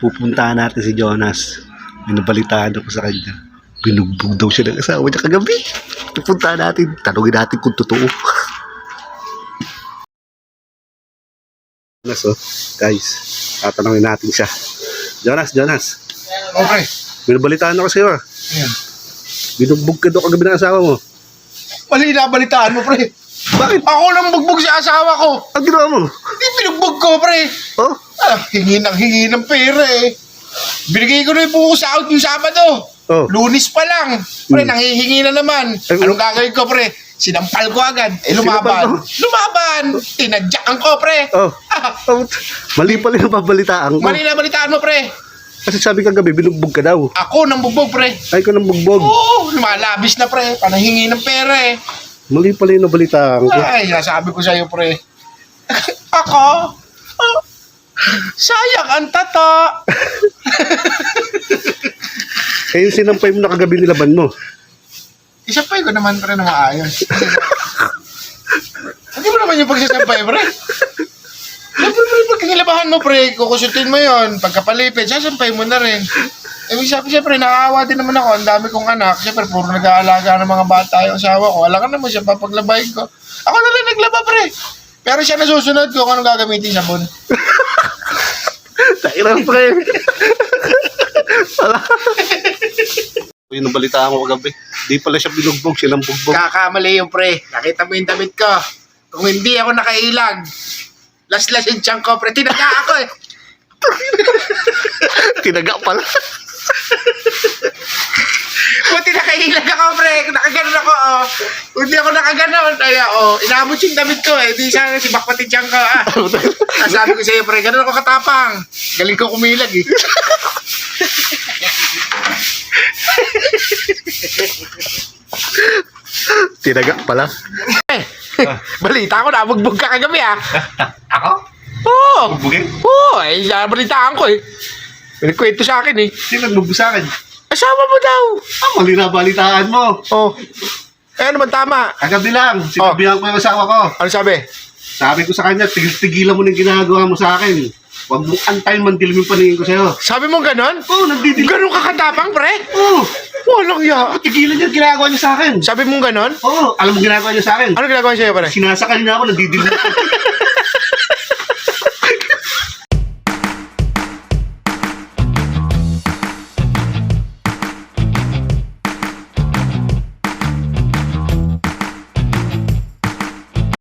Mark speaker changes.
Speaker 1: Pupuntahan natin si Jonas. May nabalitaan ako sa kanya. Binugbog daw siya ng asawa niya kagabi. Pupuntahan natin. Tanungin natin kung totoo. Jonas, oh. Guys, tatanungin natin siya. Jonas.
Speaker 2: Okay.
Speaker 1: May nabalitaan ako sa'yo, ah.
Speaker 2: Ayan.
Speaker 1: Binugbog ka daw kagabi ng asawa mo.
Speaker 2: Mali na balitaan mo, pre.
Speaker 1: Bakit?
Speaker 2: Ako nang bugbog sa asawa ko.
Speaker 1: Ang ginawa mo?
Speaker 2: Hindi binugbog ko, pre.
Speaker 1: Oh?
Speaker 2: Hingi ng pera eh. Binigay ko na yung buong sahod yung Sabado.
Speaker 1: Oh.
Speaker 2: Lunis pa lang. Pre, nanghihingi na naman. Anong gagawin ko, pre? Sinampal ko agad.
Speaker 1: Sinampal mo?
Speaker 2: Lumaban. Tinadyakan ko, pre.
Speaker 1: Oh. Oh. Mali pala yung babalitaan ko.
Speaker 2: Mali na balitaan mo, pre.
Speaker 1: Kasi sabi kagabi, binugbog ka daw.
Speaker 2: Ako nang bugbog, pre.
Speaker 1: Ay, ko nang bugbog.
Speaker 2: Oo, lumalabis na, pre. Pananghingi ng pera eh.
Speaker 1: Mali pala yung nabalitaan ko.
Speaker 2: Ay, nasabi ko sa'yo, pre. Ako? Oh, sayang ang tata.
Speaker 1: Eh, yung sinampay mo na kagabi nilaban mo.
Speaker 2: Isampay ko naman, pre, na maayos. Hindi mo naman yung pagsasampay, pre. Siyempre, pre, pag kinilabahan mo, pre, kukusutin mo yon. Pagkapalipid, sasampay mo na rin. Ibig sabihin, siyempre, nakakawa din naman ako. Ang dami kong anak. Siyempre, puro nag-aalaga ng mga bata yung asawa ko. Alam ka naman siya, papaglabahin ko. Ako na lang naglaba, pre. Pero siya nasusunod ko kung anong gagamitin sabon.
Speaker 1: Tairang pre. Yung nabalitaan ko kagabi. Di pala siya binugbog, siya lang bugbog.
Speaker 2: Kakamali yung pre. Nakita mo yung damit ko. Kung hindi ako nakailag, las-las yung tiyan ko, pre. Tinaga ako eh.
Speaker 1: Tinaga pala.
Speaker 2: Buti nakailag ako, pre. Nakaganon ako, oh. Hindi ako nakaganon. Kaya, oh, inabot yung damit ko eh. Di sana si Bakpati tiyan ko, ah. Sabi ko sa'yo, pre, ganun ako katapang. Galing ko kumilag eh.
Speaker 1: Tinaga pala.
Speaker 2: Balita ko na, bugbog ka kagabi, ah.
Speaker 1: Ako?
Speaker 2: Oo.
Speaker 1: Bugbugin?
Speaker 2: Oo, eh, balitaan ko eh. May nagkwento sa akin eh.
Speaker 1: Sino nagbugbog sa akin?
Speaker 2: Asawa mo daw.
Speaker 1: Mali na balitaan mo.
Speaker 2: Oh. Eh, ano man tama?
Speaker 1: Kagabi lang, sinabihan ko yung asawa ko.
Speaker 2: Ano sabi?
Speaker 1: Sabi ko sa kanya, tigilan mo na yung ginagawa mo sa akin. Huwag mong antayin man dilim yung paningin ko sa'yo.
Speaker 2: Sabi mo ganon?
Speaker 1: Oo, nagdidilim.
Speaker 2: Ganon ka katapang, pre?
Speaker 1: Oo.
Speaker 2: Walang ya.
Speaker 1: Tigilan niya yung ginagawa niya sa akin.
Speaker 2: Sabi mo ganon?
Speaker 1: Oo, alam mo ginagawa niya sa akin.
Speaker 2: Ano ginagawa sa'yo, pre?
Speaker 1: Sinasakal niya ako, nagdidilim ako.